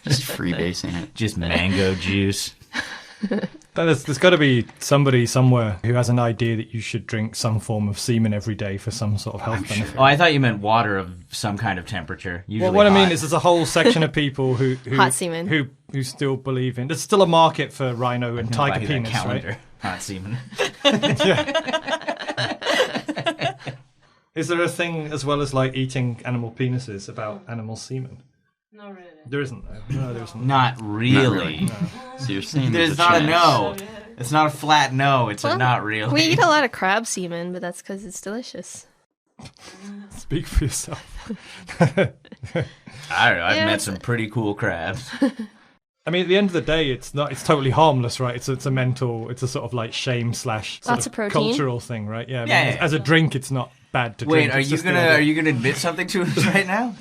Just freebasing it. Just mango juice. There's got to be somebody somewhere who has an idea that you should drink some form of semen every day for some sort of health benefit. Oh, I thought you meant water of some kind of temperature. Usually Well, what hot. I mean is there's a whole section of people who Hot semen. who still believe in... There's still a market for rhino and Buy tiger that penis, calendar. right? Hot semen. Is there a thing as well as like eating animal penises about animal semen? Not really. There isn't, though. No, there isn't. Not really. No. So you're saying There's a not a chance. no. It's not a flat no. It's a Well, not really. We eat a lot of crab semen, but that's because it's delicious. Speak for yourself. I don't know. I've Yeah. met some pretty cool crabs. I mean, at the end of the day, it's totally harmless, right? It's a mental, it's a sort of like shame / sort Lots of protein. cultural thing, right? Yeah. I mean, Yeah. As a drink, it's not bad to Wait, drink. are It's you just the gonna idea. admit something to us right now?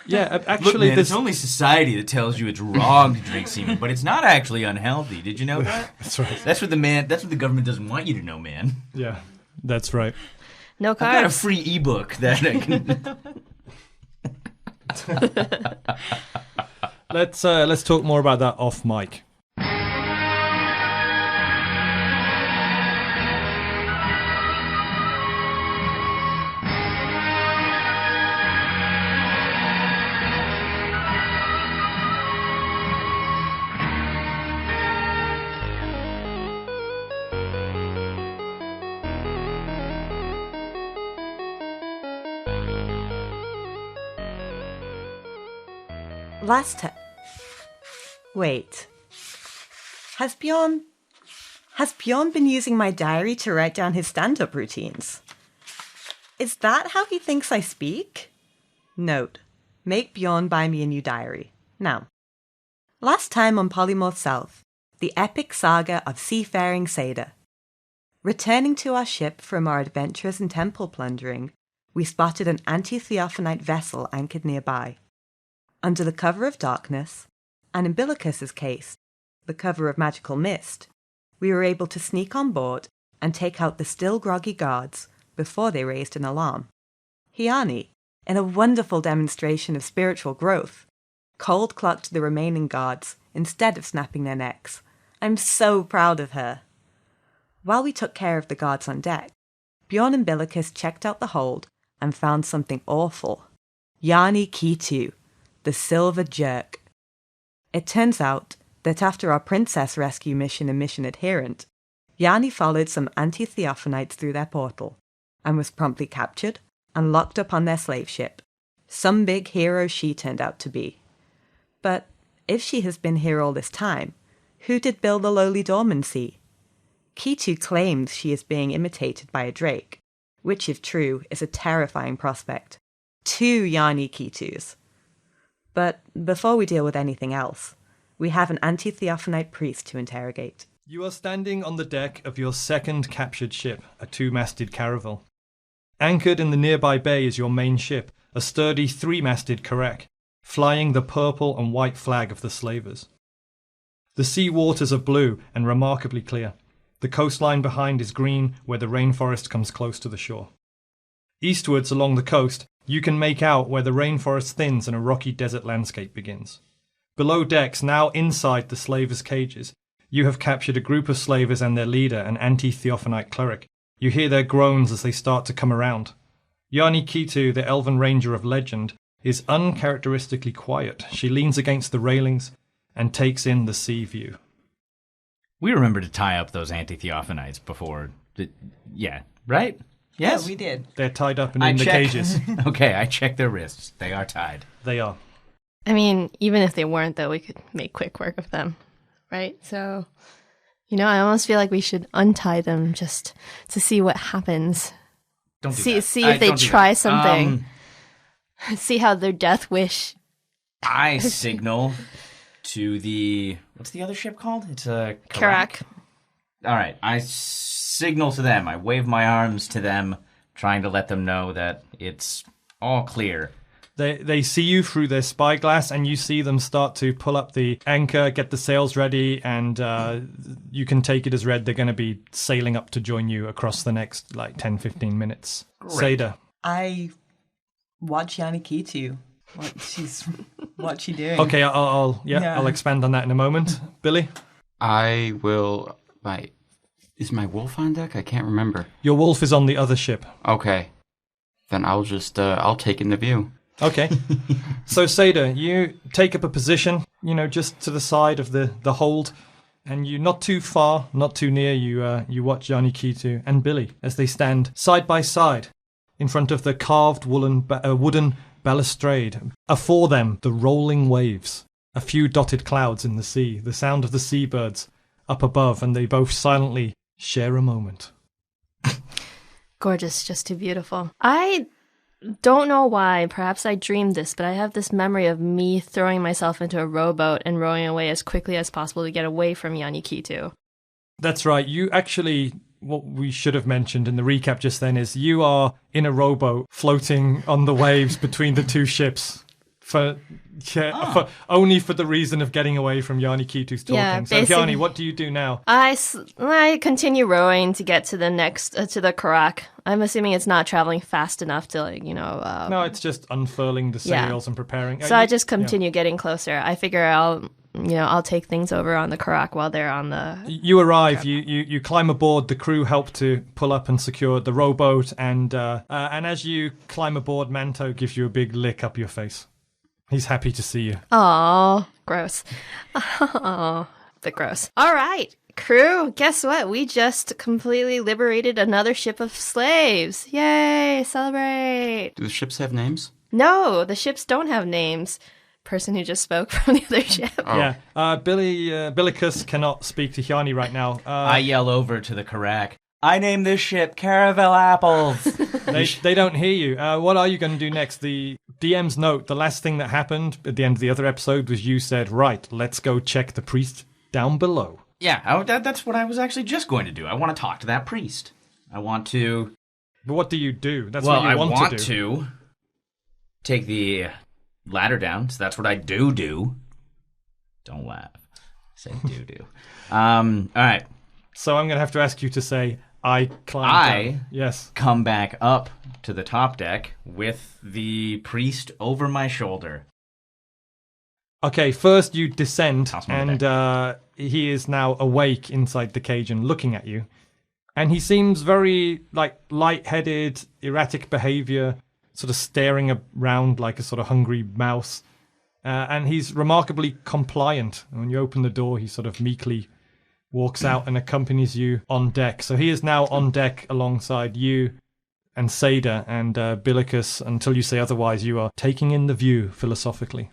Yeah, Look, actually, man, there's... it's only society that tells you it's wrong to drink semen, but it's not actually unhealthy. Did you know that? That's right. That's what the government doesn't want you to know, man. Yeah, that's right. No I've got a carbs. free ebook that I can. Let's talk more about that off mic. Last time. Wait. Has Bjorn been using my diary to write down his stand-up routines? Is that how he thinks I speak? Note. Make Bjorn buy me a new diary. Now. Last time on Polymorph Self, the epic saga of seafaring Seyda. Returning to our ship from our adventures and temple plundering, we spotted an anti-theophanite vessel anchored nearby. Under the cover of darkness, and in Billicus's case, the cover of magical mist, we were able to sneak on board and take out the still groggy guards before they raised an alarm. Hjani, in a wonderful demonstration of spiritual growth, cold-clocked the remaining guards instead of snapping their necks. I'm so proud of her. While we took care of the guards on deck, Bjorn and Billicus checked out the hold and found something awful. Hjani Kitu, the Silver Jerk. It turns out that after our princess rescue mission and mission adherent, Hjani followed some anti-theophanites through their portal and was promptly captured and locked up on their slave ship. Some big hero she turned out to be. But if she has been here all this time, who did Bill the lowly doorman see? Kitu claims she is being imitated by a drake, which if true is a terrifying prospect. 2 Hjani Kitus. But before we deal with anything else, we have an anti-theophanite priest to interrogate. You are standing on the deck of your second captured ship, a 2-masted caravel. Anchored in the nearby bay is your main ship, a sturdy 3-masted carrack, flying the purple and white flag of the slavers. The sea waters are blue and remarkably clear. The coastline behind is green where the rainforest comes close to the shore. Eastwards along the coast, you can make out where the rainforest thins and a rocky desert landscape begins. Below decks, now inside the slavers' cages, you have captured a group of slavers and their leader, an anti-theophanite cleric. You hear their groans as they start to come around. Hjani Kitu, the elven ranger of legend, is uncharacteristically quiet. She leans against the railings and takes in the sea view. We remember to tie up those anti-theophanites before. Yeah, right? Yes? Yeah, we did. They're tied up and in the cages. Okay, I checked their wrists. They are tied. They are. I mean, even if they weren't, though, we could make quick work of them, right? So, I almost feel like we should untie them just to see what happens. Don't do that. See if they don't do try that. something. See how their death wish. I signal to the... What's the other ship called? It's a... Garrick. All right, I signal to them. I wave my arms to them, trying to let them know that it's all clear. They see you through their spyglass, and you see them start to pull up the anchor, get the sails ready, and you can take it as read they're going to be sailing up to join you across the next 10-15 minutes. Great. Seyda. I watch Hjani Kitu. She's What's she doing? Okay, I'll expand on that in a moment. Billy? I will... Is my wolf on deck? I can't remember. Your wolf is on the other ship. Okay. Then I'll just... I'll take in the view. Okay. So, Seyda, you take up a position, just to the side of the hold, and you're not too far, not too near. You watch Hjani Kitu and Billy as they stand side by side in front of the carved wooden balustrade. Afore them, the rolling waves, a few dotted clouds in the sea, the sound of the seabirds up above, and they both silently share a moment. Gorgeous, just too beautiful. I don't know why, perhaps I dreamed this, but I have this memory of me throwing myself into a rowboat and rowing away as quickly as possible to get away from Hjani Kitu. That's right. You actually, what we should have mentioned in the recap just then is you are in a rowboat floating on the waves between the two ships only for the reason of getting away from Hjani Kitu's talking. Yeah, so Hjani, what do you do now? I continue rowing to get to the next, to the Karak. I'm assuming it's not traveling fast enough to, no, it's just unfurling the sails and preparing. So I just continue getting closer. I figure I'll take things over on the Karak while they're on the... You arrive, you climb aboard, the crew help to pull up and secure the rowboat, and as you climb aboard, Manto gives you a big lick up your face. He's happy to see you. Aw, gross. Oh, bit gross. All right, crew, guess what? We just completely liberated another ship of slaves. Yay, celebrate. Do the ships have names? No, the ships don't have names. Person who just spoke from the other ship. Oh. Yeah, Billicus cannot speak to Hjani right now. I yell over to the Karak. I name this ship Caravel Apples. They don't hear you. What are you going to do next? The DM's note, the last thing that happened at the end of the other episode was you said, right, let's go check the priest down below. Yeah, that's what I was actually just going to do. I want to talk to that priest. I want to... But what do you do? That's what you want to do. I want to take the ladder down, so that's what I do. Don't laugh. Say do. All right. So I'm going to have to ask you to say, I climb down. Yes. Come back up to the top deck with the priest over my shoulder. Okay, first you descend, Toss him on and the he is now awake inside the cage and looking at you. And he seems very, lightheaded, erratic behavior, sort of staring around like a sort of hungry mouse. And he's remarkably compliant. When you open the door, he sort of meekly walks out and accompanies you on deck. So he is now on deck alongside you and Seyda and Billicus. Until you say otherwise, you are taking in the view philosophically.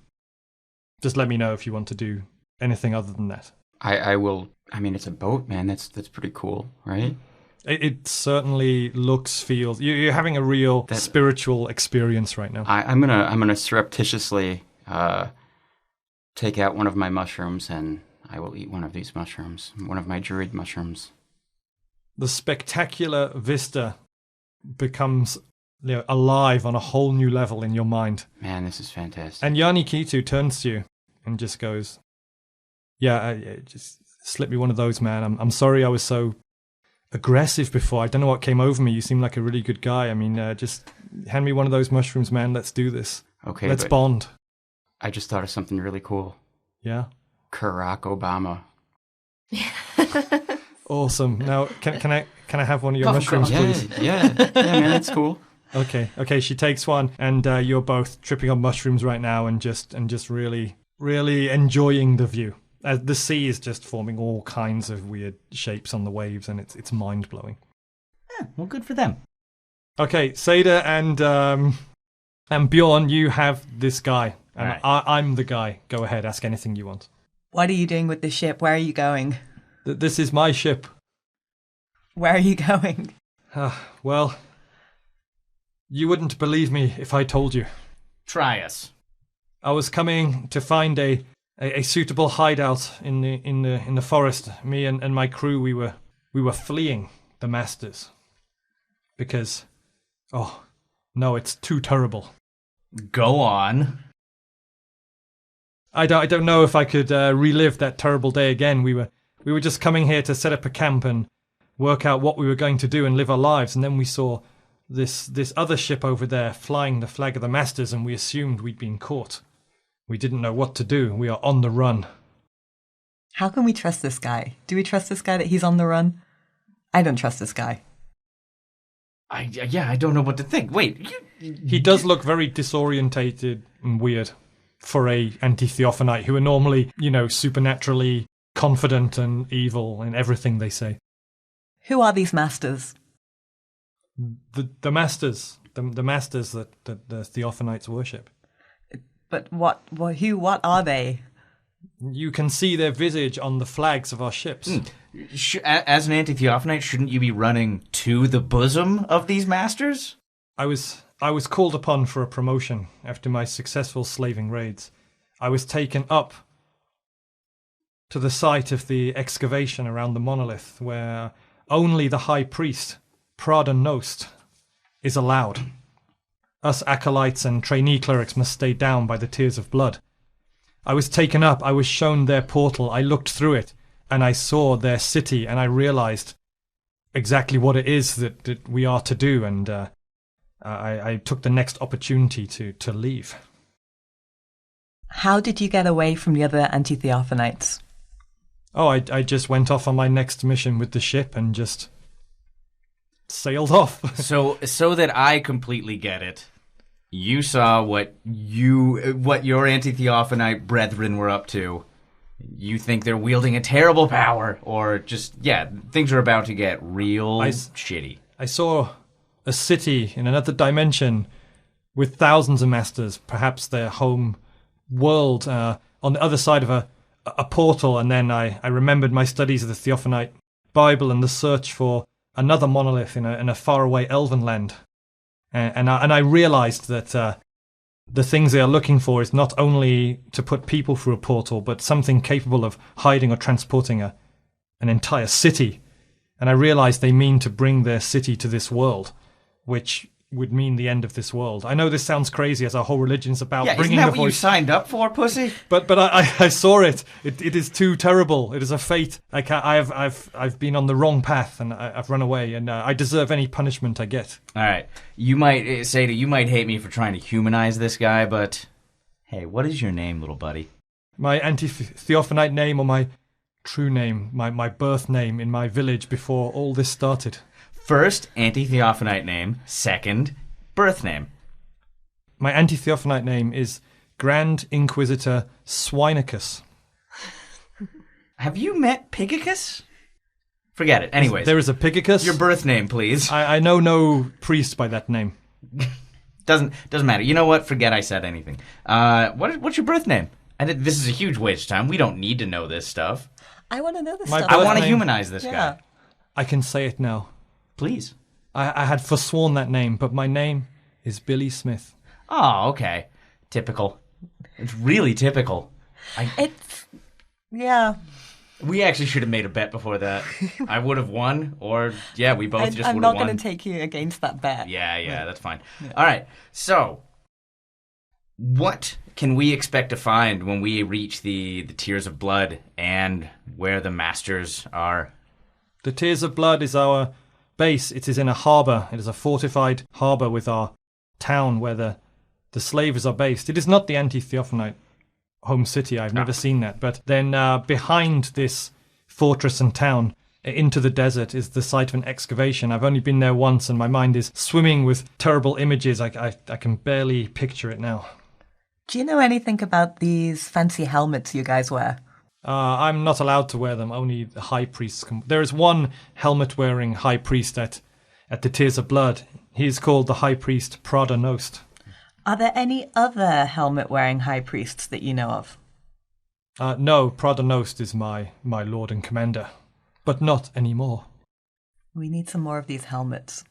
Just let me know if you want to do anything other than that. I will. I mean, it's a boat, man. That's pretty cool, right? It certainly feels. You're having a real spiritual experience right now. I'm gonna surreptitiously take out one of my mushrooms, and I will eat one of these mushrooms, one of my druid mushrooms. The spectacular vista becomes alive on a whole new level in your mind. Man, this is fantastic. And Hjani Kitu turns to you and just goes, "Yeah, just slip me one of those, man. I'm sorry I was so aggressive before. I don't know what came over me. You seem like a really good guy. I mean, just hand me one of those mushrooms, man. Let's do this. Okay, let's bond." I just thought of something really cool. Yeah? Barack Obama. Awesome. Now, can I have one of your mushrooms, please? Yeah, man, that's cool. Okay. She takes one, and you're both tripping on mushrooms right now, and just really, really enjoying the view. The sea is just forming all kinds of weird shapes on the waves, and it's mind blowing. Yeah, well, good for them. Okay, Seyda and Bjorn, you have this guy, and right. I'm the guy. Go ahead, ask anything you want. What are you doing with the ship? Where are you going? This is my ship. Where are you going? Well, you wouldn't believe me if I told you. Try us. I was coming to find a suitable hideout in the forest. Me and my crew, we were fleeing the masters because, oh no, it's too terrible. Go on. I don't know if I could relive that terrible day again. We were just coming here to set up a camp and work out what we were going to do and live our lives, and then we saw this other ship over there flying the flag of the masters, and we assumed we'd been caught. We didn't know what to do. We are on the run. How can we trust this guy? Do we trust this guy that he's on the run? I don't trust this guy. I don't know what to think. Wait, He does look very disorientated and weird for a anti-theophanite who are normally, supernaturally confident and evil in everything they say. Who are these masters? The masters, the masters that the theophanites worship. But what are they? You can see their visage on the flags of our ships. As an anti-theophanite, shouldn't you be running to the bosom of these masters? I was called upon for a promotion after my successful slaving raids. I was taken up to the site of the excavation around the monolith, where only the high priest, Prada Nost, is allowed. Us acolytes and trainee clerics must stay down by the tears of blood. I was taken up, I was shown their portal, I looked through it, and I saw their city, and I realized exactly what it is that we are to do, and I took the next opportunity to leave. How did you get away from the other anti-theophanites? Oh, I just went off on my next mission with the ship and just sailed off. So that I completely get it, you saw what your anti-theophanite brethren were up to. You think they're wielding a terrible power, or just, things are about to get real shitty. I saw a city in another dimension with thousands of masters, perhaps their home world, on the other side of a portal, and then I remembered my studies of the Theophanite Bible and the search for another monolith in a faraway elven land. And I realized that the things they are looking for is not only to put people through a portal, but something capable of hiding or transporting an entire city. And I realized they mean to bring their city to this world, which would mean the end of this world. I know this sounds crazy, as our whole religion's about bringing isn't that the what you voice. signed up for, pussy? But I saw it. It is too terrible. It is a fate. I've been on the wrong path, and I've run away, and I deserve any punishment I get. All right, you might, Seyda, you might hate me for trying to humanize this guy, but hey, what is your name, little buddy? My anti-theophanite name, or my true name, my birth name in my village before all this started. First, anti-theophanite name. Second, birth name. My anti-theophanite name is Grand Inquisitor Swinicus. Have you met Pigicus? Forget it. Anyways. There is a Pigicus? Your birth name, please. I know no priest by that name. Doesn't matter. You know what? Forget I said anything. What's your birth name? This is a huge waste of time. We don't need to know this stuff. I want to know this My stuff. I want to name- humanize this guy. I can say it now. Please. I had forsworn that name, but my name is Billy Smith. Oh, okay. Typical. It's really typical. Yeah. We actually should have made a bet before that. I would have won, or, we both just would have won. I'm not going to take you against that bet. Yeah, that's fine. Yeah. All right, so what can we expect to find when we reach the Tears of Blood and where the masters are? The Tears of Blood is our base. It is in a harbour. It is a fortified harbour with our town where the slavers are based. It is not the anti-theophanite home city. I've never seen that. But then behind this fortress and town, into the desert, is the site of an excavation. I've only been there once, and my mind is swimming with terrible images. I can barely picture it now. Do you know anything about these fancy helmets you guys wear? I'm not allowed to wear them. Only the high priests can. There is one helmet-wearing high priest at the Tears of Blood. He is called the High Priest Prada Nost. Are there any other helmet-wearing high priests that you know of? No, Prada Nost is my lord and commander. But not anymore. We need some more of these helmets.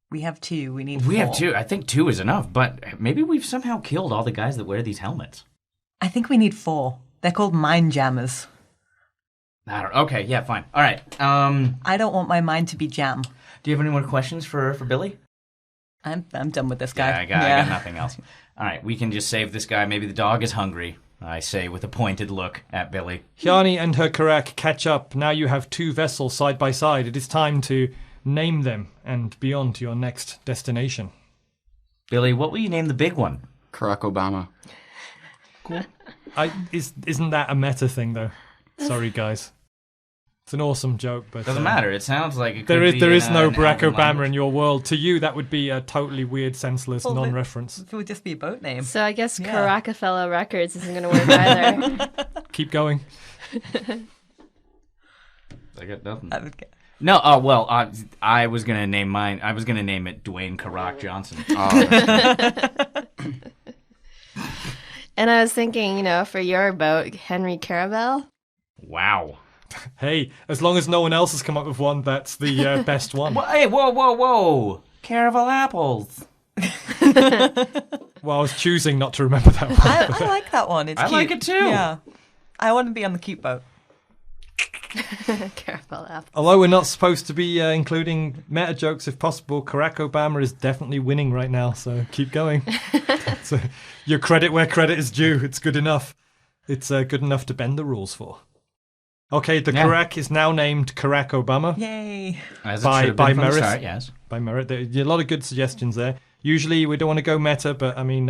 We have 2. We need 4. We have 2. I think 2 is enough, but maybe we've somehow killed all the guys that wear these helmets. I think we need 4. They're called mind jammers. Okay, yeah, fine. All right. I don't want my mind to be jam. Do you have any more questions for Billy? I'm done with this guy. I got nothing else. All right, we can just save this guy. Maybe the dog is hungry, I say with a pointed look at Billy. Hjani and her Karak catch up. Now you have 2 vessels side by side. It is time to name them and be on to your next destination. Billy, what will you name the big one? Barack Obama. Cool. Isn't that a meta thing, though? Sorry, guys. It's an awesome joke, but... Doesn't matter. It sounds like it could there be is no an Barack Alvin Obama language. in your world. To you, that would be a totally weird, senseless Well, non-reference. It would just be a boat name. So I guess Yeah. Caracafella Records isn't going to work either. Keep going. I got nothing. I would get- No, well, I was gonna name mine. I was gonna name it Dwayne Karak Johnson. And I was thinking, for your boat, Henry Caravel. Wow. Hey, as long as no one else has come up with one, that's the best one. Hey, whoa! Caravel apples. Well, I was choosing not to remember that one. I like that one. It's I cute. like it too. Yeah. I want to be on the cute boat. Caravel apple. Although we're not supposed to be including meta jokes if possible, Barack Obama is definitely winning right now, so keep going. So, your credit where credit is due. It's good enough. It's good enough to bend the rules for. Okay, the Karak is now named Barack Obama. Yay. As it By- should have by been from the merit. start, yes. By merit. There are a lot of good suggestions there. Usually we don't want to go meta, but I mean,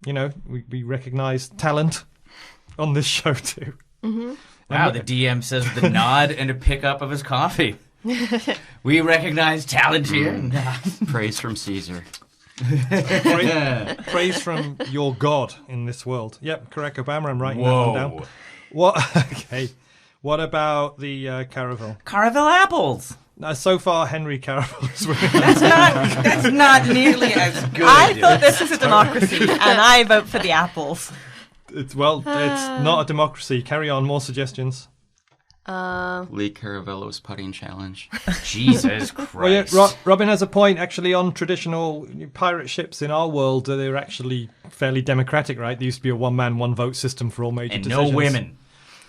we recognise talent on this show too. Mm-hmm. Wow, the DM says with a nod and a pickup of his coffee. We recognize talent here. Praise from Caesar. Praise from your god in this world. Yep, Barack Obama. I'm writing that one down. What? Okay. What about the Caravel? Caravel apples. So far, Henry Caravel is winning. That's not nearly as good. I thought this was a democracy, and I vote for the apples. It's not a democracy. Carry on. More suggestions. Lee Caravello's putting challenge. Jesus Christ. Well, yeah, Robyn has a point. Actually, on traditional pirate ships in our world, they're actually fairly democratic, right? There used to be a one-man, one-vote system for all major and decisions. no women.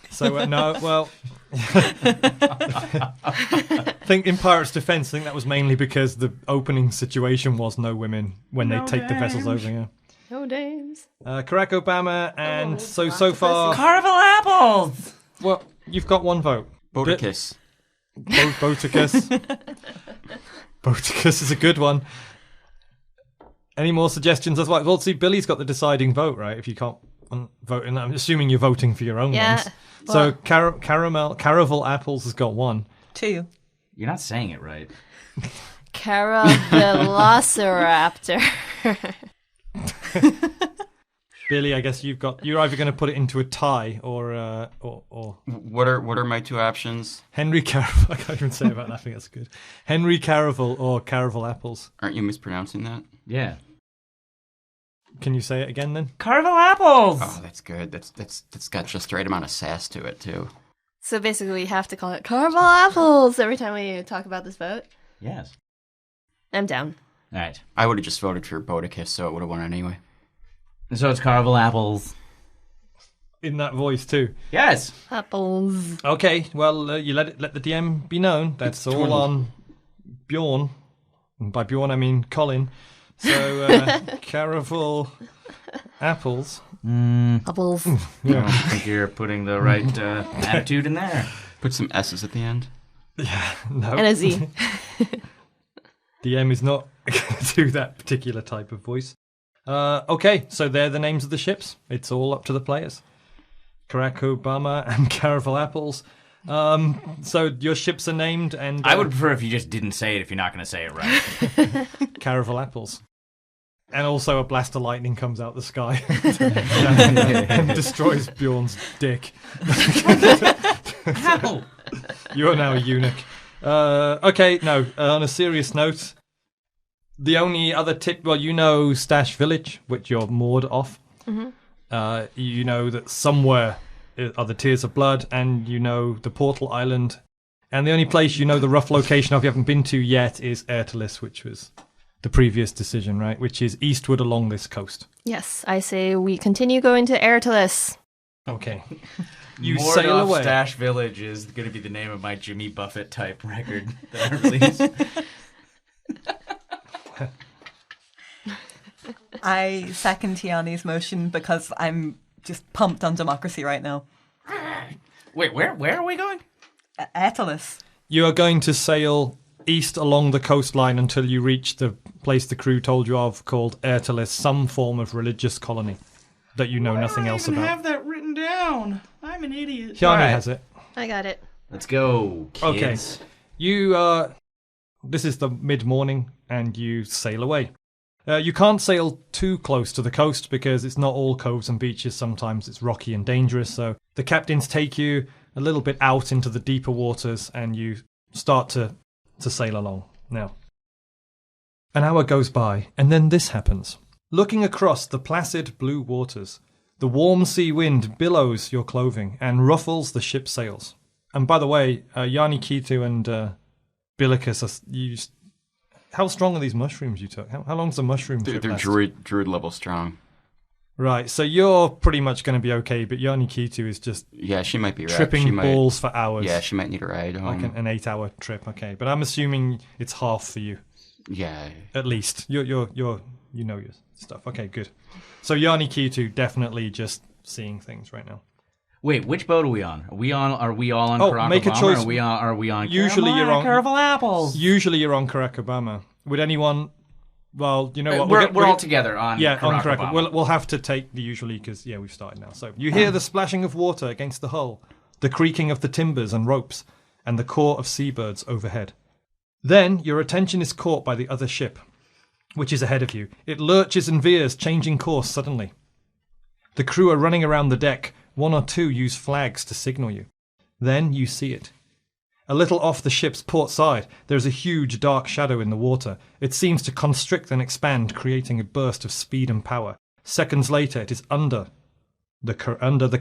So, no, well... I think in Pirates' defense, I think that was mainly because the opening situation was no women when they take the vessels over, yeah. No dames. Barack Obama, and so far... Caravel apples. Well, you've got one vote. Bodicus. Boticus. Boticus is a good one. Any more suggestions as well? Well, see, Billy's got the deciding vote, right? If you can't vote in that, I'm assuming you're voting for your own ones. So Caravel Apples has got one. 2. You're not saying it right. Caravelociraptor. Billy, I guess you're either going to put it into a tie or What are my two options? Henry Caravel. I can't even say about that. I think that's good. Henry Caravel or Caravel Apples. Aren't you mispronouncing that? Yeah. Can you say it again then? Caravel apples. Oh, that's good. That's got just the right amount of sass to it too. So basically, we have to call it Caravel Apples every time we talk about this vote. Yes. I'm down. All right. I would have just voted for Bodicus, so it would have won anyway. So it's Caravel apples. In that voice too. Yes. Apples. Okay, well, you let the DM be known. That's all on Bjorn. And by Bjorn, I mean Colin. So, Caravel Apples. Apples. I don't think you're putting the right attitude in there. Put some S's at the end. No. And a Z. DM is not going to do that particular type of voice. Okay, so they're the names of the ships. It's all up to the players. Barack Obama and Caravel Apples. So your ships are named, and I would prefer if you just didn't say it if you're not going to say it right. Caravel Apples. And also a blast of lightning comes out the sky and destroys Bjorn's dick. How? You are now a eunuch. Okay, no, on a serious note, the only other tip, well, you know Stash Village, which you're moored off. Mm-hmm. You know that somewhere are the Tears of Blood, and you know the Portal Island. And the only place you know the rough location of you haven't been to yet is Ertalis, which was the previous decision, right? Which is eastward along this coast. Yes, I say we continue going to Ertalis. Okay. You Moored sail off away. Stash Village is going to be the name of my Jimmy Buffett type record that I release. I second Hjani's motion because I'm just pumped on democracy right now. Wait, where are we going? Etalis. You are going to sail east along the coastline until you reach the place the crew told you of called Ertalis, some form of religious colony. that you know nothing else about. I have that written down. I'm an idiot. Hjani has it. I got it. Let's go, kids. Okay. You, this is the mid-morning, and you sail away. You can't sail too close to the coast because it's not all coves and beaches. Sometimes it's rocky and dangerous, so the captains take you a little bit out into the deeper waters, and you start to sail along. Now, an hour goes by, and then this happens. Looking across the placid blue waters, the warm sea wind billows your clothing and ruffles the ship's sails. And by the way, Hjani, Kitu, and Billicus, how strong are these mushrooms you took? How long's the mushroom trip They're last? druid level strong. Right, so you're pretty much going to be okay, but Hjani Kitu is just Yeah, she might be right. tripping balls for hours. Yeah, she might need a ride home. Like an 8-hour trip, okay. But I'm assuming it's half for you, Yeah. at least. You know your stuff. Okay, good. So Hjani Kitu definitely just seeing things right now. Wait, which boat are we on? Are we all on Caracal make a Bomber, choice. Or are we on Usually you're on Caramel Apples? Usually you're on Karakabama. Would anyone? Well, you know what? We're all together on on Caracal Karakabama. We'll have to take the usually because we've started now. So you hear the splashing of water against the hull, the creaking of the timbers and ropes, and the caw of seabirds overhead. Then your attention is caught by the other ship, which is ahead of you. It lurches and veers, changing course suddenly. The crew are running around the deck. One or two use flags to signal you. Then you see it. A little off the ship's port side, there is a huge dark shadow in the water. It seems to constrict and expand, creating a burst of speed and power. Seconds later, it is under the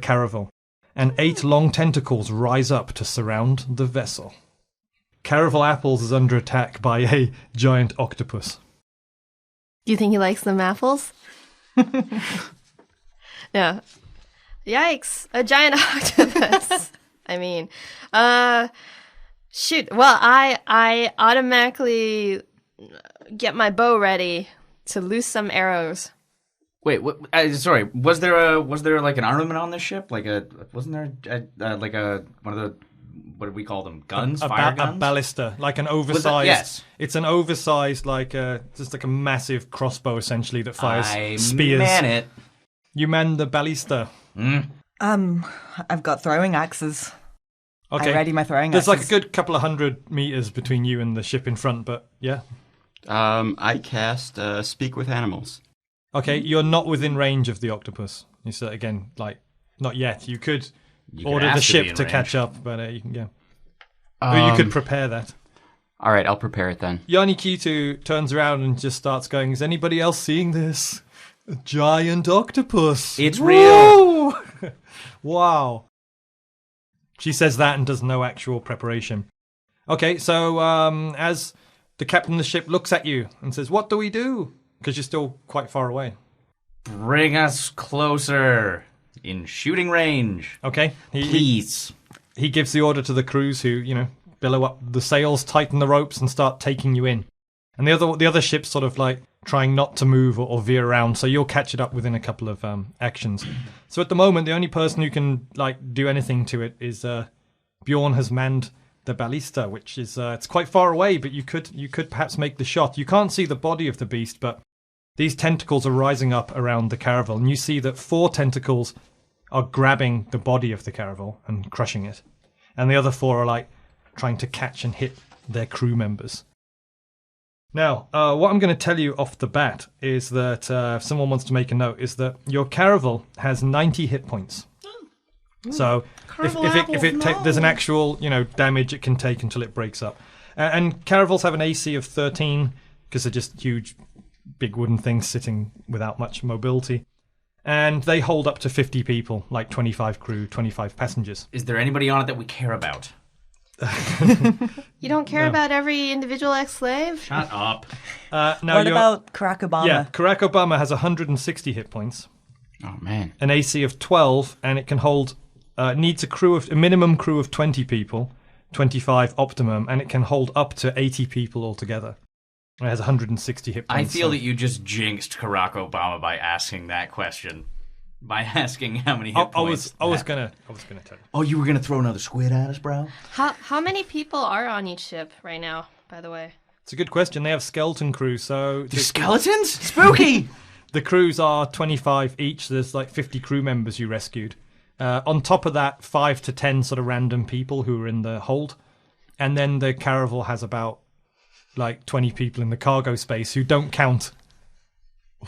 caravel, and 8 long tentacles rise up to surround the vessel. Caravel Apples is under attack by a giant octopus. Do you think he likes them apples? Yeah. Yikes! A giant octopus. I mean, shoot. Well, I automatically get my bow ready to loose some arrows. Wait, sorry. Was there like an armament on this ship? Wasn't there one of the, what did we call them? Guns? Fire guns? A ballista, like an oversized. Yes. It's an oversized, just like a massive crossbow, essentially that fires spears. Man it. You man the ballista. I've got throwing axes. Okay. I ready my throwing There's axes. like a good couple of 100 meters between you and the ship in front, but yeah. I cast Speak with Animals. Okay, you're not within range of the octopus. You said again, not yet. You could order the ship to catch up, but or you could prepare that. All right, I'll prepare it then. Hjani Kitu turns around and just starts going, is anybody else seeing this? A giant octopus. It's real. Woo! Wow. She says that and does no actual preparation. Okay, so as the captain of the ship looks at you and says, what do we do? Because you're still quite far away. Bring us closer in shooting range. Okay. Please. He gives the order to the crews who, billow up the sails, tighten the ropes, and start taking you in. And the other ship's sort of trying not to move or veer around, so you'll catch it up within a couple of actions. So at the moment, the only person who can do anything to it is Bjorn has manned the ballista, which is it's quite far away, but you could perhaps make the shot. You can't see the body of the beast, but these tentacles are rising up around the caravel, and you see that 4 tentacles are grabbing the body of the caravel and crushing it, and the other 4 are trying to catch and hit their crew members. Now, what I'm going to tell you off the bat is that, if someone wants to make a note, is that your caravel has 90 hit points. So, there's an actual, damage it can take until it breaks up. And caravels have an AC of 13, because they're just huge, big wooden things sitting without much mobility. And they hold up to 50 people, 25 crew, 25 passengers. Is there anybody on it that we care about? You don't care about every individual ex-slave? Shut up. What about Karakabama? Yeah, Karakabama has 160 hit points. Oh, man. An AC of 12, and it can hold... needs a minimum crew of 20 people, 25 optimum, and it can hold up to 80 people altogether. It has 160 hit points. I feel that you just jinxed Karakabama by asking that question. By asking how many hit points. I was gonna tell you. Oh, you were gonna throw another squid at us, bro? How many people are on each ship right now, by the way? It's a good question. They have skeleton crew, so... Skeletons? Spooky! The crews are 25 each. There's like 50 crew members you rescued. On top of that, 5 to 10 sort of random people who are in the hold. And then the caravel has about like 20 people in the cargo space who don't count.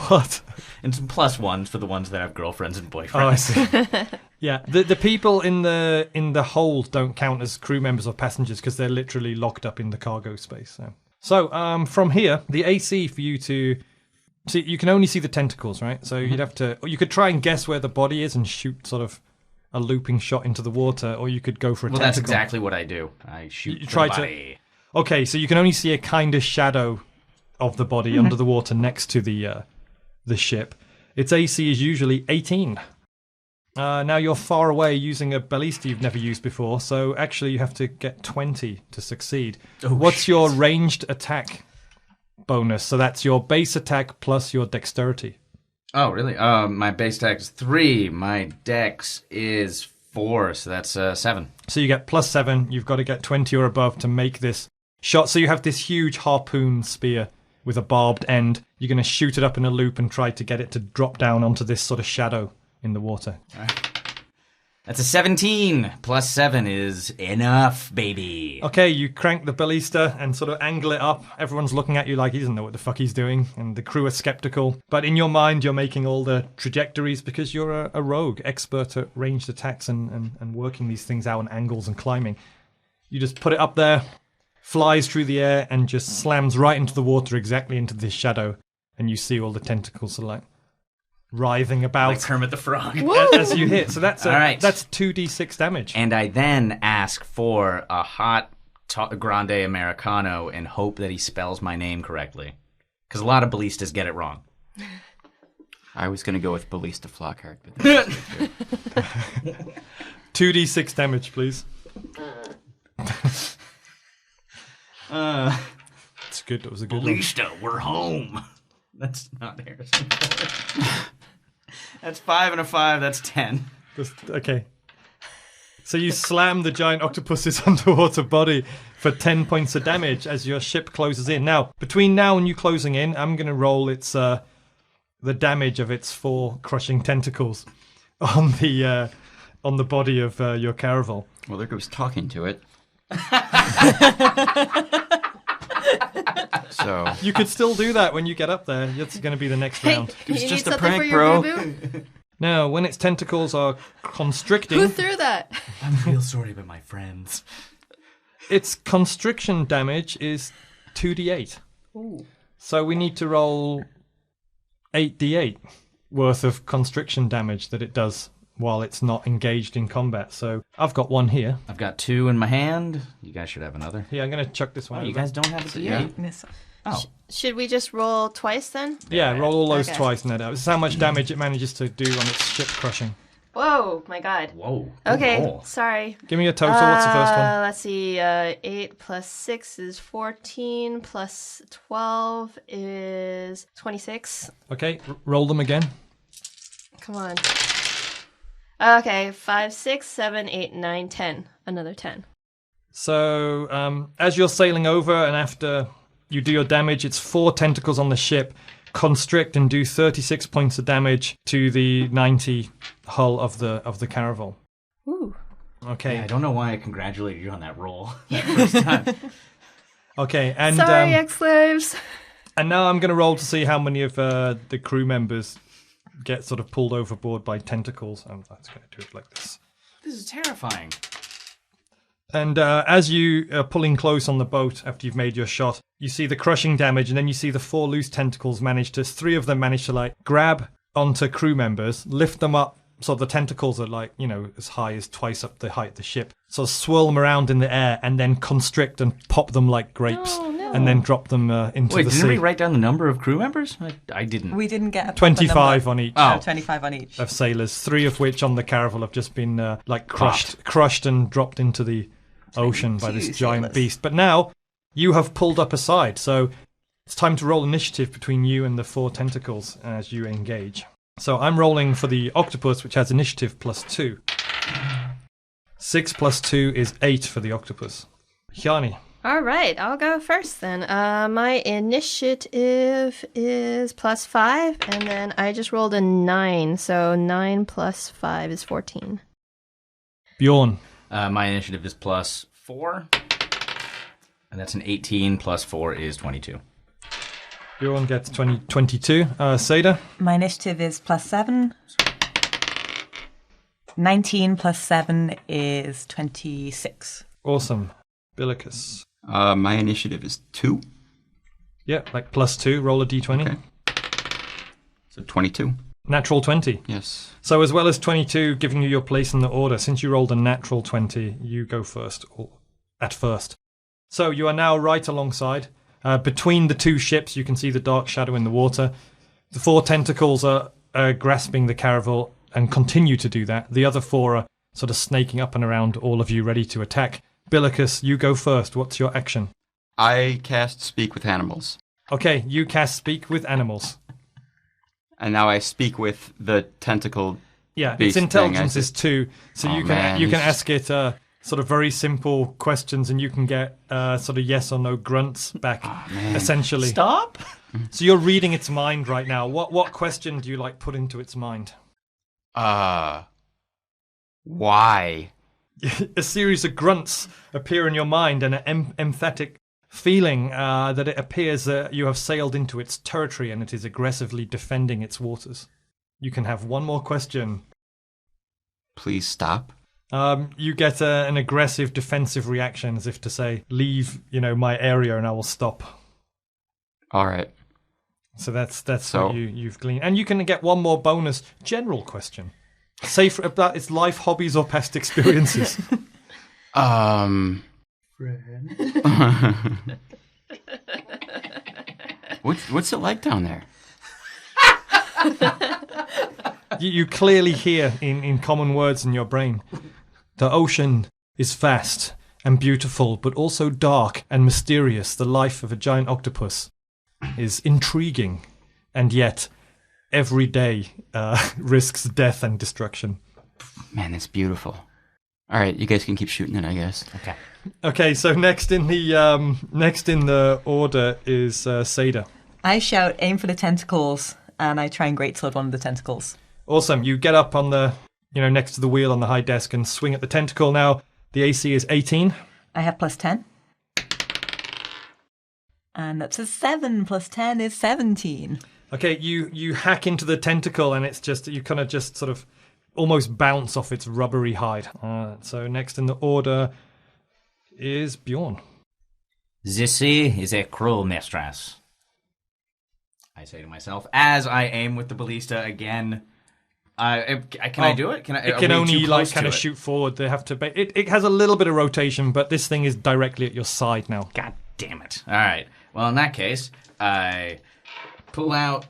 What? And some plus ones for the ones that have girlfriends and boyfriends. Oh, I see. Yeah, the people in the hold don't count as crew members or passengers because they're literally locked up in the cargo space. So from here, the AC for you to see, you can only see the tentacles, right? So you'd have to, or you could try and guess where the body is and shoot sort of a looping shot into the water, or you could go for a tentacle. That's exactly what I do. I shoot You for try the to- body. Okay, so you can only see a kind of shadow of the body under the water next to the ship. Its AC is usually 18. Now you're far away using a ballista you've never used before, so actually you have to get 20 to succeed. What's your ranged attack bonus? So that's your base attack plus your dexterity. Oh, really? My base attack is 3. My dex is 4, so that's 7. So you get plus 7. You've got to get 20 or above to make this shot. So you have this huge harpoon spear with a barbed end. You're going to shoot it up in a loop and try to get it to drop down onto this sort of shadow in the water. That's a 17. Plus 7 is enough, baby. Okay, you crank the ballista and sort of angle it up. Everyone's looking at you like he doesn't know what the fuck he's doing, and the crew are skeptical. But in your mind, you're making all the trajectories because you're a rogue, expert at ranged attacks and working these things out on angles and climbing. You just put it up there, flies through the air, and just slams right into the water, exactly into this shadow. And you see all the tentacles sort of like writhing about Like Kermit the Frog. as you hit. So that's All right. that's 2d6 damage. And I then ask for a hot grande Americano and hope that he spells my name correctly. Because a lot of ballistas get it wrong. I was going to go with Ballista Flockhart. But that's 2d6 damage, please. It's good. That was a good one. Ballista, we're home. That's not Harrison. That's 5 and a 5. That's 10. Okay. So you slam the giant octopus's underwater body for 10 points of damage as your ship closes in. Now, between now and you closing in, I'm going to roll its the damage of its 4 crushing tentacles on the body of your caravel. well, there goes talking to it. So You could still do that when you get up there. It's going to be the next round. It was you just need a something prank, for your bro. boo-boo? Now, when its tentacles are constricting, Who threw that? I'm real sorry about my friends. its constriction damage is 2d8. So we need to roll 8d8 worth of constriction damage that it does while it's not engaged in combat. So I've got one here. I've got 2 in my hand. You guys should have another. Yeah, I'm going to chuck this one Oh, over. you guys don't have a D8? Yeah. Oh. Should we just roll twice then? Yeah, roll all those Okay. twice, and this is how much damage it manages to do on its ship crushing. Whoa, my God. Whoa. Good Okay, roll. sorry. Give me a total. What's the first one? Let's see. 8 plus 6 is 14, plus 12 is 26. Okay, roll them again. Come on. Okay, 5, 6, 7, 8, 9, 10. Another 10. So as you're sailing over and after you do your damage, it's 4 tentacles on the ship constrict and do 36 points of damage to the 90 hull of the caravel. Ooh. Okay. Yeah, I don't know why I congratulated you on that roll. First time. Okay, and Sorry, ex-slaves. and now I'm going to roll to see how many of the crew members get sort of pulled overboard by tentacles. I'm just going to do it like this. This is terrifying. And as you are pulling close on the boat after you've made your shot, you see the crushing damage, and then you see the 4 loose tentacles three of them manage to like grab onto crew members, lift them up, so the tentacles are like, as high as twice up the height of the ship. So swirl them around in the air and then constrict and pop them like grapes, Oh, no. and then drop them into Wait, the didn't sea. we write down the number of crew members? I didn't. We didn't get a proper 25 number. on each. Oh. 25 on each. Of sailors, 3 of which on the caravel have just been crushed and dropped into the ocean by this Two giant sailors. beast. But now you have pulled up aside, so it's time to roll initiative between you and the 4 tentacles as you engage. So I'm rolling for the octopus, which has initiative plus 2. 6 plus 2 is 8 for the octopus. Hjani. All right, I'll go first then. My initiative is +5, and then I just rolled a 9, so 9 plus 5 is 14. Bjorn. My initiative is +4. And that's an 18 plus 4 is 22. Bjorn gets 22. Seyda. My initiative is +7. 19 plus 7 is 26. Awesome. Billicus. My initiative is 2. Yeah, like +2. Roll a d20. Okay. So 22. Natural 20. Yes. So as well as 22 giving you your place in the order, since you rolled a natural 20, you go first, or at first. So you are now right alongside. Between the two ships, you can see the dark shadow in the water. The 4 tentacles are grasping the caravel and continue to do that. The other 4 are sort of snaking up and around all of you, ready to attack. Billicus, you go first. What's your action? I cast Speak with Animals. Okay, you cast Speak with Animals. And now I speak with the tentacle. Yeah, beast its intelligence thing. is 2, so Oh, you man, can he's- ask it sort of very simple questions, and you can get sort of yes or no grunts back, man. essentially. Stop! So you're reading its mind right now. What question do you like put into its mind? Why? A series of grunts appear in your mind, and an emphatic feeling that it appears that you have sailed into its territory and it is aggressively defending its waters. You can have one more question. Please stop. You get an aggressive defensive reaction, as if to say, leave, my area and I will stop. All right. So that's So- what you've gleaned. And you can get one more bonus general question. Say about its life, hobbies, or past experiences. What's it like down there? You clearly hear in common words in your brain. The ocean is vast and beautiful, but also dark and mysterious. The life of a giant octopus is intriguing, and yet every day risks death and destruction. Man, that's beautiful. All right, you guys can keep shooting it, I guess. Okay. Okay, so next in the order is Seyda. I shout, aim for the tentacles, and I try and greatsword one of the tentacles. Awesome. You get up on the, next to the wheel on the high desk and swing at the tentacle. Now, the AC is 18. I have +10. And that's a 7 plus 10 is 17. Okay, you hack into the tentacle and it's just, you kind of just sort of almost bounce off its rubbery hide. So next in the order is Bjorn. This is a cruel mistress, I say to myself as I aim with the ballista again. Can I do it? It can only kind of shoot forward. They have to. It has a little bit of rotation, but this thing is directly at your side now. God damn it! All right. Well, in that case, I pull out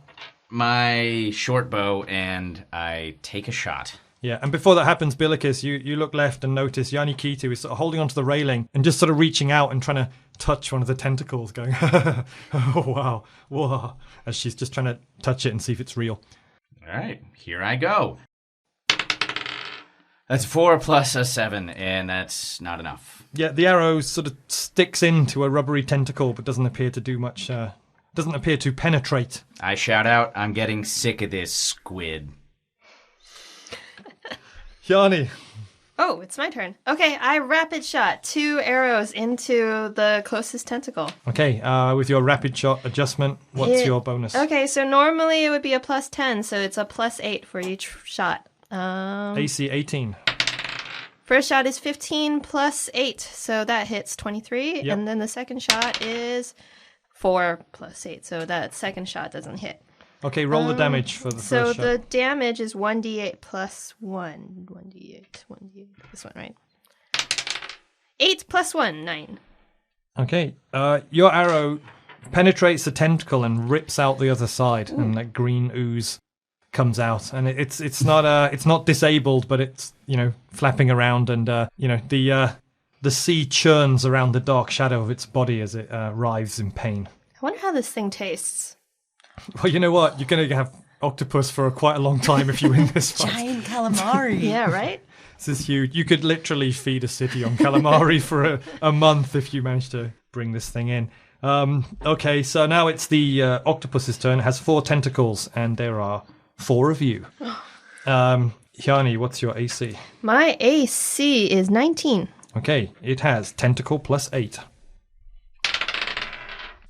my short bow and I take a shot. Yeah, and before that happens, Billicus, you look left and notice Hjani Kitu is sort of holding onto the railing and just sort of reaching out and trying to touch one of the tentacles, going, oh, wow, whoa, as she's just trying to touch it and see if it's real. All right, here I go. That's 4 plus a 7, and that's not enough. Yeah, the arrow sort of sticks into a rubbery tentacle, but doesn't appear to do much, doesn't appear to penetrate. I shout out, I'm getting sick of this squid. Hjani. Oh, it's my turn. Okay, I rapid shot 2 arrows into the closest tentacle. Okay, with your rapid shot adjustment, what's your bonus? Okay, so normally it would be a +10, so it's a +8 for each shot. AC 18. First shot is 15 plus 8, so that hits 23. Yep. And then the second shot is 4 plus 8, so that second shot doesn't hit. Okay, roll the damage for the So first shot. the damage is 1d8 plus 1. 1d8. This one, right? 8 plus 1, 9. Okay, your arrow penetrates the tentacle and rips out the other side, and that green ooze comes out. And it's not disabled, but it's flapping around, and the sea churns around the dark shadow of its body as it writhes in pain. I wonder how this thing tastes. Well, you know what? You're going to have octopus for quite a long time if you win this fight. Giant calamari. Yeah, right? This is huge. You could literally feed a city on calamari for a month if you managed to bring this thing in. Okay, so now it's the octopus's turn. It has 4 tentacles, and there are 4 of you. Hjani, what's your AC? My AC is 19. Okay, it has tentacle plus 8.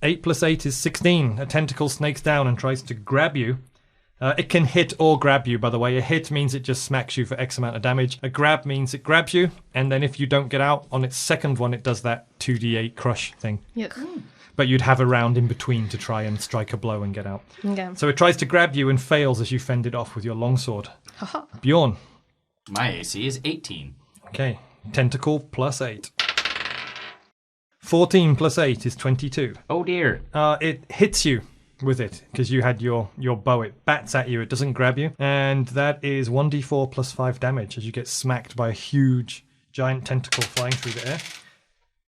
8 plus 8 is 16. A tentacle snakes down and tries to grab you. It can hit or grab you, by the way. A hit means it just smacks you for X amount of damage. A grab means it grabs you, and then if you don't get out, on its second one, it does that 2d8 crush thing. Yuck. But you'd have a round in between to try and strike a blow and get out. Okay. So it tries to grab you and fails as you fend it off with your longsword. Bjorn. My AC is 18. Okay, tentacle plus 8. 14 plus 8 is 22. Oh dear. It hits you with it because you had your bow. It bats at you. It doesn't grab you. And that is 1d4 plus 5 damage as you get smacked by a huge giant tentacle flying through the air.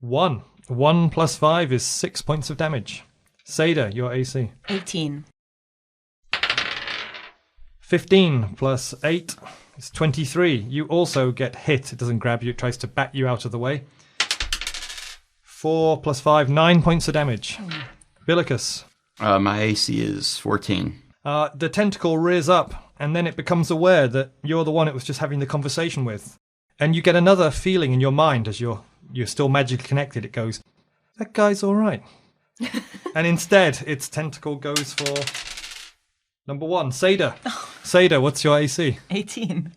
1. 1 plus 5 is 6 points of damage. Seyda, your AC. 18. 15 plus 8 is 23. You also get hit. It doesn't grab you. It tries to bat you out of the way. 4 plus 5, 9 points of damage. Billicus. My AC is 14. The tentacle rears up, and then it becomes aware that you're the one it was just having the conversation with. And you get another feeling in your mind as you're still magically connected. It goes, that guy's all right. And instead, its tentacle goes for number 1, Seyda. Seyda, what's your AC? 18.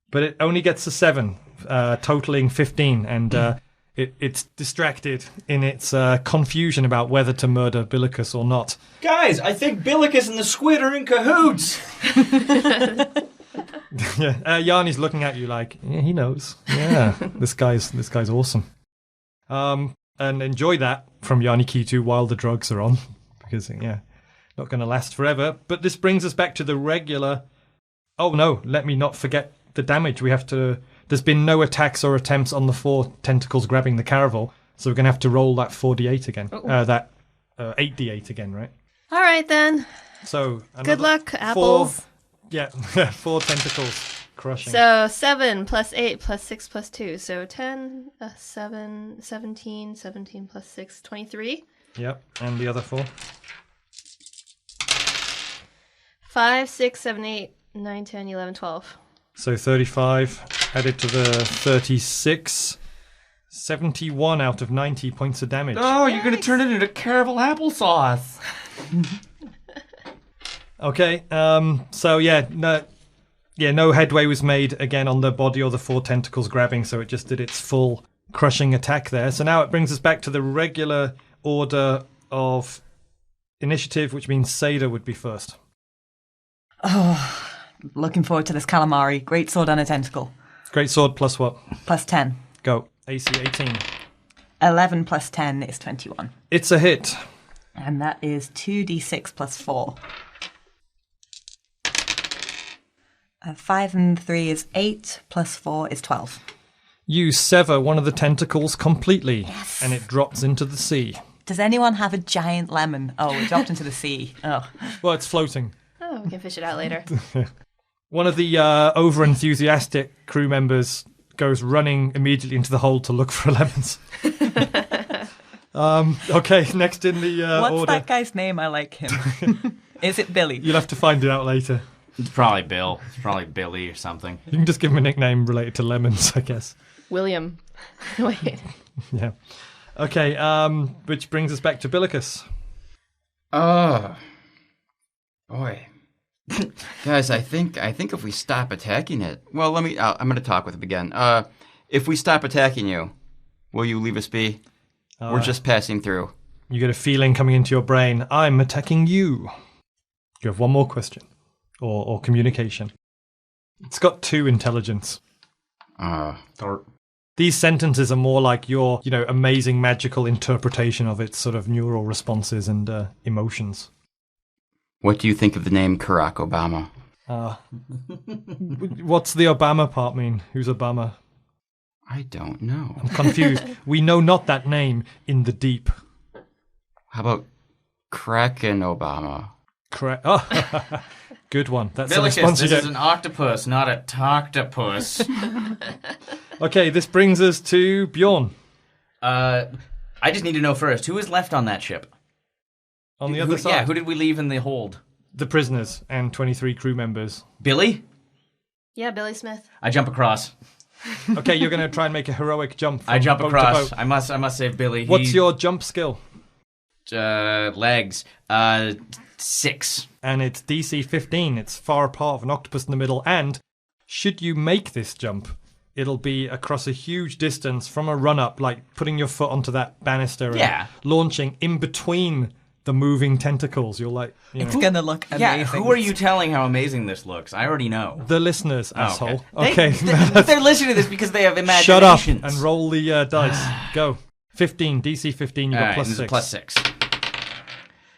But it only gets a 7, totaling 15, and it's distracted in its confusion about whether to murder Billicus or not. Guys, I think Billicus and the squid are in cahoots. Yeah, Hjani's looking at you like, yeah, he knows. Yeah, this guy's awesome. And enjoy that from Hjani Kitu while the drugs are on, because yeah, not going to last forever. But this brings us back to the regular. Oh no, let me not forget the damage. We have to. There's been no attacks or attempts on the 4 tentacles grabbing the caravel, so we're going to have to roll that 4d8 again. That 8d8 again, right? All right, then. So Good luck, apples. 4, yeah, 4 tentacles crushing. So 7 plus 8 plus 6 plus 2. So 10, 7, 17, 17 plus 6, 23. Yep, and the other 4. 5, 6, 7, 8, 9, 10, 11, 12. So 35 added to the 36. 71 out of 90 points of damage. Oh, you're going to turn it into caramel applesauce. Okay, so yeah, no headway was made again on the body or the 4 tentacles grabbing, so it just did its full crushing attack there. So now it brings us back to the regular order of initiative, which means Seyda would be first. Oh, looking forward to this calamari. Great sword and a tentacle. Great sword plus what? Plus 10. Go. AC 18. 11 plus 10 is 21. It's a hit. And that is 2d6 plus 4. 5 and 3 is 8, plus 4 is 12. You sever one of the tentacles completely, and it drops into the sea. Does anyone have a giant lemon? Oh, it dropped into the sea. Oh. Well, it's floating. Oh, we can fish it out later. One of the over-enthusiastic crew members goes running immediately into the hold to look for lemons. Okay, next in the What's order. that guy's name? I like him. Is it Billy? You'll have to find it out later. It's probably Bill. It's probably Billy or something. You can just give him a nickname related to lemons, I guess. William. Wait. Yeah. Okay, which brings us back to Billicus. Boy. Guys, I think if we stop attacking it... Well, I'm going to talk with him again. If we stop attacking you, will you leave us be? We're just passing through. You get a feeling coming into your brain, I'm attacking you. You have one more question. Or communication. It's got 2 intelligence. These sentences are more like your, amazing magical interpretation of its sort of neural responses and emotions. What do you think of the name Barack Obama? What's the Obama part mean? Who's Obama? I don't know. I'm confused. We know not that name in the deep. How about Kraken Obama? Oh, good one. That's the Billicus, response you this get. is an octopus, not a toctopus. Okay, this brings us to Bjorn. I just need to know first, who is left on that ship? On the other side, Yeah, who did we leave in the hold? the prisoners and 23 crew members. Billy? Yeah, Billy Smith. I jump across. Okay, you're going to try and make a heroic jump. I jump boat to across. boat. I must save Billy. What's your jump skill? Legs? 6. And it's DC 15. It's far apart of an octopus in the middle. And should you make this jump, it'll be across a huge distance from a run-up, like putting your foot onto that banister and launching in between the moving tentacles. You're like, It's gonna look amazing. Yeah, who are you telling how amazing this looks? I already know. the listeners, asshole. Okay. Okay, They're listening to this because they have imaginations. shut up and roll the dice. Go. 15, DC 15, you got All right, plus this 6. is plus 6.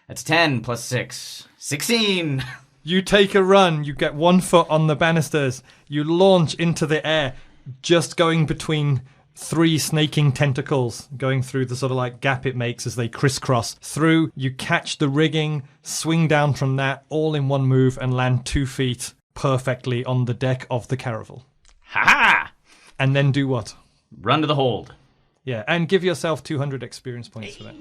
That's 10 plus 6. 16. You take a run, you get 1 foot on the banisters, you launch into the air, just going between 3 snaking tentacles, going through the sort of like gap it makes as they crisscross through. You catch the rigging, swing down from that, all in one move, and land 2 feet perfectly on the deck of the caravel. Ha-ha! And then do what? Run to the hold. Yeah, and give yourself 200 experience points for that.